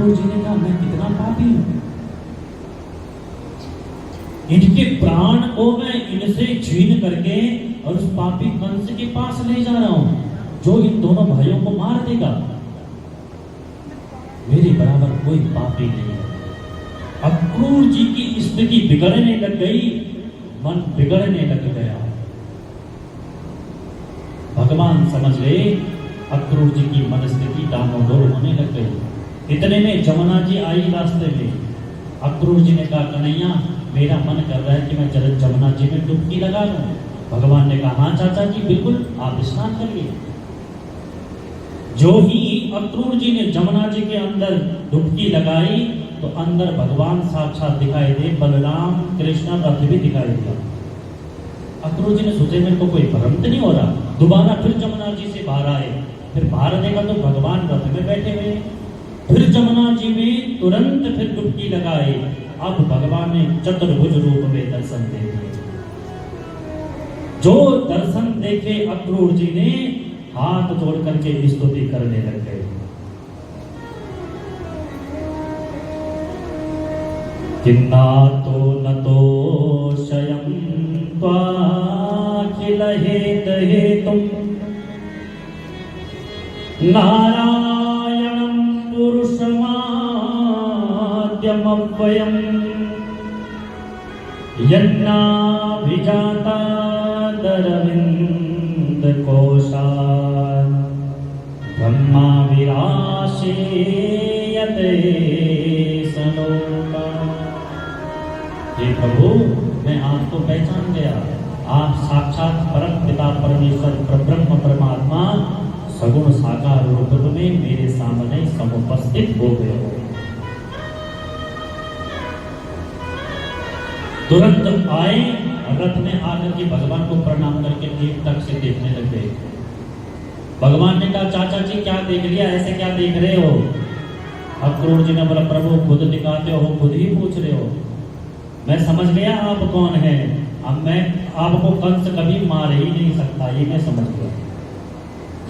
अक्रूर जी ने कहा मैं कितना पापी हूं, इनके प्राण को मैं इनसे छीन करके और उस पापी कंस के पास ले जा रहा हूं जो इन दोनों भाइयों को मार देगा। मेरे बराबर कोई पापी नहीं है। अक्रूर जी की स्थिति बिगड़ने लग गई, मन बिगड़ने लग गया। भगवान समझ गए अक्रूर जी की मनस्थिति डामाडोल होने लग गई। इतने में जमुना जी आई रास्ते में। अक्रूर जी ने कहा कन्हैया मेरा मन कर रहा है कि मैं जरा जमुना जी में डुबकी लगा लूं। भगवान ने कहा हाँ चाचा जी बिल्कुल आप स्नान करिए। जो ही अक्रूर जी ने जमुना जी के अंदर डुबकी लगाई तो अंदर भगवान साक्षात दिखाई दे, बलराम कृष्ण रथ भी दिखाई दिया। अक्रूर जी ने सोचे मेरे को कोई भ्रम तो नहीं हो रहा। दोबारा फिर जमुना जी से बाहर आए, फिर बाहर देखा तो भगवान रथ में बैठे हुए। फिर जमुना जी में तुरंत फिर डुबकी लगाए। अब भगवान ने चतुर्भुज रूप में दर्शन दे दिए। जो दर्शन देखे अक्रूर जी ने हाथ जोड़ करके स्तुति करने लग गए। किन्नातो नतो शयं त्वाखिल हेतुम नारायणं पुरुषमाद्यमव्ययम् यन्नाभिजाता दरविंद कोशात् ब्रह्मा विराशेयते सलोका। हे प्रभु मैं आपको पहचान गया, आप साक्षात परम पिता परमेश्वर परब्रह्म परमात्मा सगुण साकार रूप में मेरे सामने समुपस्थित हो गए हो। तुरंत आए रथ में आकर के भगवान को प्रणाम करके एक टक से देखने लग गए। भगवान ने कहा चाचा जी क्या देख लिया, ऐसे क्या देख रहे हो? अक्रूर जी ने बोला प्रभु खुद दिखाते हो, खुद ही पूछ रहे हो। मैं समझ गया आप कौन है। अब मैं आपको कंस कभी मार ही नहीं सकता, ये मैं समझ गया।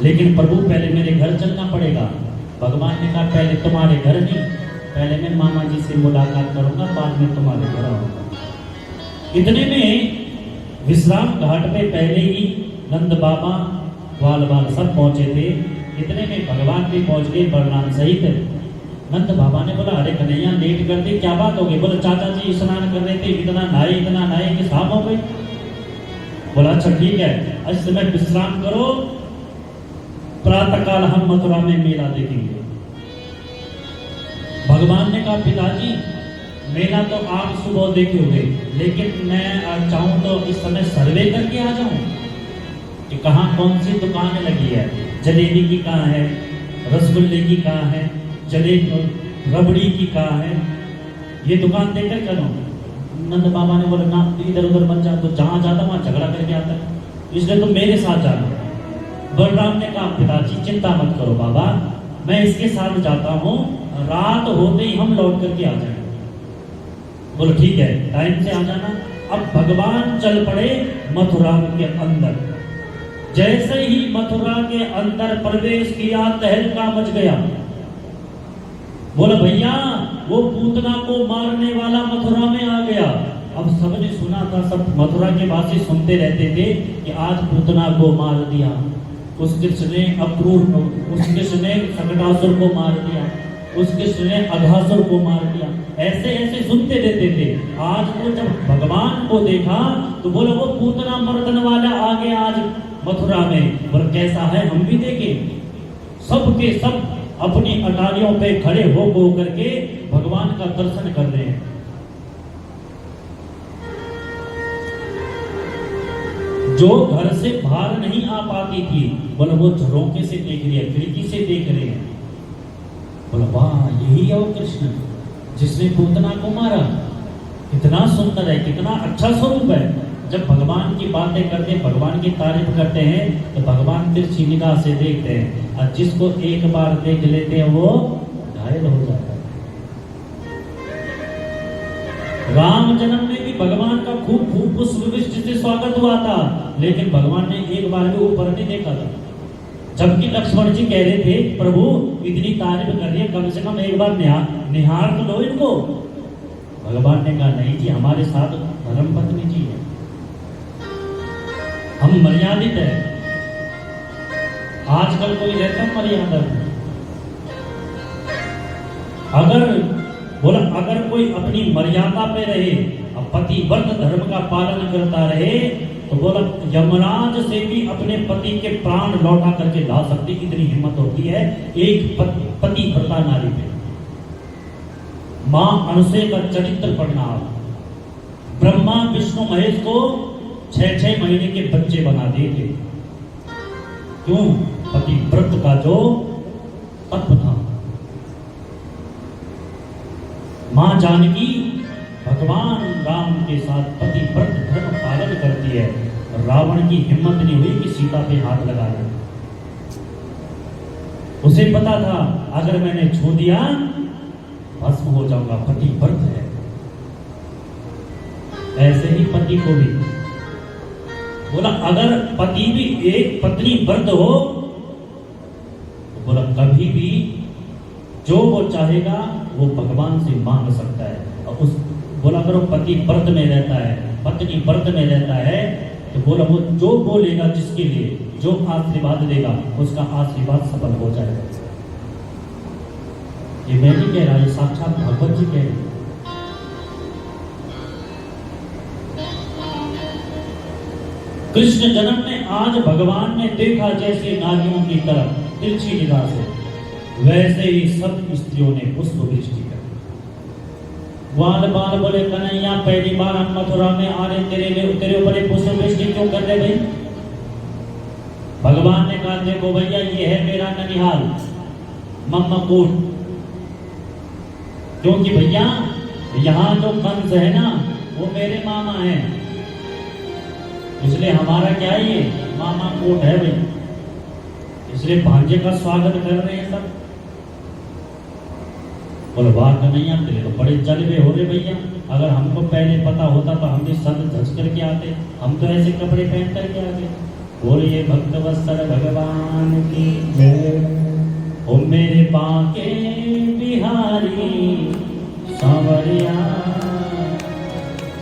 लेकिन प्रभु पहले मेरे घर चलना पड़ेगा। भगवान ने कहा पहले तुम्हारे घर नहीं, पहले मैं मामा जी से मुलाकात करूंगा, बाद में तुम्हारे घर आऊंगा। इतने में विश्राम घाट पे पहले ही नंद बाबा ग्वाल बाल सब पहुंचे थे। इतने में भगवान भी पहुंच गए बलराम सहित। नंद बाबा ने बोला अरे कन्हैया लेट कर दी, क्या बात हो गई? बोला चाचा जी स्नान कर रहे थे, इतना नहाए कि शाम हो गई। बोला अच्छा ठीक है, इस समय विश्राम करो, प्रातःकाल हम मथुरा में मेला देखेंगे। भगवान ने कहा पिताजी मेला तो आप सुबह देखे हुए, लेकिन मैं चाहूं तो इस समय सर्वे करके आ जाऊं कि कहाँ कौन सी दुकान लगी है, जलेबी की कहाँ है, रसगुल्ले की कहाँ है, रबड़ी की कहाँ है, ये दुकान देखकर करो। नंद बाबा ने बोला ना इधर उधर मत जा, तो जहाँ जाता वहाँ झगड़ा करके आता है, इसलिए तुम मेरे साथ जाना। बलराम ने कहा पिताजी चिंता मत करो बाबा, मैं इसके साथ जाता हूँ, रात होते ही हम लौट करके आ जाएंगे। बोलो ठीक है टाइम से आ जाना। अब भगवान चल पड़े मथुरा के अंदर। जैसे ही मथुरा के अंदर प्रवेश किया तहलका मच गया। बोला भैया वो पूतना को मारने वाला मथुरा में आ गया। अब सबने सुना था, सब मथुरा के वासी सुनते रहते थे कि आज पूतना को मार दिया, उस कृष्ण ने सकटासुर को मार दिया, उस कृष्ण ने अघासुर को मार दिया। ऐसे ऐसे सुनते रहते थे। आज तो जब भगवान को देखा तो बोला वो पूतना मर्दन वाला आ गया आज मथुरा में, और कैसा है हम भी देखें। सब के सब अपनी अटारियों पे खड़े हो करके भगवान का दर्शन कर रहे हैं। जो घर से बाहर नहीं आ पाती थी बोला वो झरोके से देख रही है, खिड़की से देख रहे हैं। बोला वाह यही है वो कृष्ण जिसने पूतना को मारा, कितना सुंदर है, कितना अच्छा स्वरूप है। जब भगवान की बातें करते हैं, भगवान की तारीफ करते हैं तो भगवान तिरछी निगाह से देखते हैं, और जिसको एक बार देख लेते हैं वो घायल हो जाता है। राम जन्म में भी भगवान का खूब पुष्प वृष्टि से स्वागत हुआ था, लेकिन भगवान ने एक बार भी ऊपर नहीं देखा था। जबकि लक्ष्मण जी कह रहे थे प्रभु इतनी तारीफ कर रही है, कम से कम एक बार निहार तो लो इनको। भगवान ने कहा नहीं जी, हमारे साथ धर्म पत्नी जी है, हम मर्यादित है। आजकल कोई रहता है मर्यादा में? अगर कोई अपनी मर्यादा पे रहे, पतिव्रत धर्म का पालन करता रहे, तो बोला यमराज से भी अपने पति के प्राण लौटा करके ला सकती, इतनी हिम्मत होती है एक पतिव्रता नारी पे। मां अनुसुईया का चरित्र पढ़ना आप। ब्रह्मा विष्णु महेश को 6-6 महीने के बच्चे बना देते, क्यों? पतिव्रत का जो तत्व था। मां जानकी भगवान राम के साथ पतिव्रत धर्म पालन करती है। रावण की हिम्मत नहीं हुई कि सीता पे हाथ लगा ले। उसे पता था अगर मैंने छू दिया भस्म हो जाऊंगा, पतिव्रत है। ऐसे ही पति को भी बोला अगर पति भी एक पत्नी व्रत हो तो बोला कभी भी जो वो चाहेगा वो भगवान से मांग सकता है। और उस बोला अगर वो पति व्रत में रहता है, पत्नी व्रत में रहता है, तो बोला वो जो बोलेगा, जिसके लिए जो आशीर्वाद देगा उसका आशीर्वाद सफल हो जाएगा। ये मैं नहीं कह रहा, ये साक्षात भगवत जी कह रहे हैं। कृष्ण जन्म में आज भगवान ने देखा जैसे नारियों की तरफ तिरछी निगाह से, वैसे ही सब स्त्रियों ने पुष्प वृष्टि कर। ग्वाल बाल बोले कन्हैया पहली बार हम मथुरा में आ रहे, तेरे ऊपर पुष्प वृष्टि क्यों कर रहे भाई? भगवान ने कहा देखो भैया ये है मेरा ननिहाल मम्मकोट, क्योंकि भैया यहाँ जो कंस है ना वो मेरे मामा हैं, इसलिए हमारा क्या है ये मामा कोट है भाई, इसलिए भांजे का स्वागत कर रहे हैं सब। बोले वाह कन्हैया तेरे तो बड़े जलवे हो रहे भैया, अगर हमको पहले पता होता तो हम भी सज धज करके आते, हम तो ऐसे कपड़े पहन करके आते। बोलिए भक्त वत्सल भगवान की जय। ओ मेरे बांके बिहारी सांवरिया,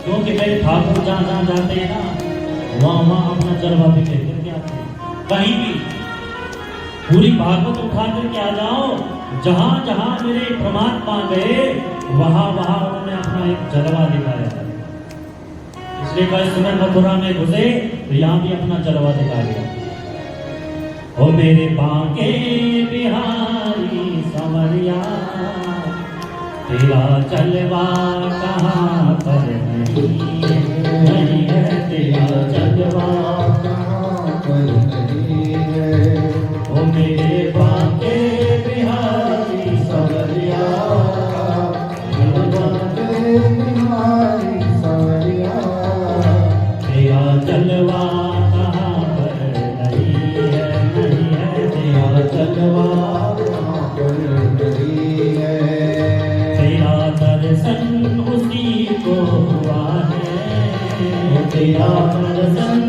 क्योंकि मेरे ठाकुर जहाँ जहाँ जाते हैं ना वहाँ अपना जलवा भी लेकर के आते हैं। कहीं भी पूरी भागवत उठा करके आ जाओ, जहां जहां मेरे परमात्मा गए वहां वहां उन्होंने अपना एक जलवा दिखाया। इसलिए कल समय मथुरा में घुसे तो यहाँ भी अपना जलवा दिखा दिया। ओ मेरे बांके बिहारी सांवरिया, तेरा जलवा कहाँ पर नहीं है, तेरा जलवा कहाँ पर नहीं है। ओ मेरे बांके बिहारी सांवरिया, बांके बिहारी सांवरिया, तेरा जलवा कहाँ पर नहीं है, नहीं है, तेरा जलवा कहाँ पर नहीं है। तेरा दर्शन उसी को हुआ है, तेरा दर्शन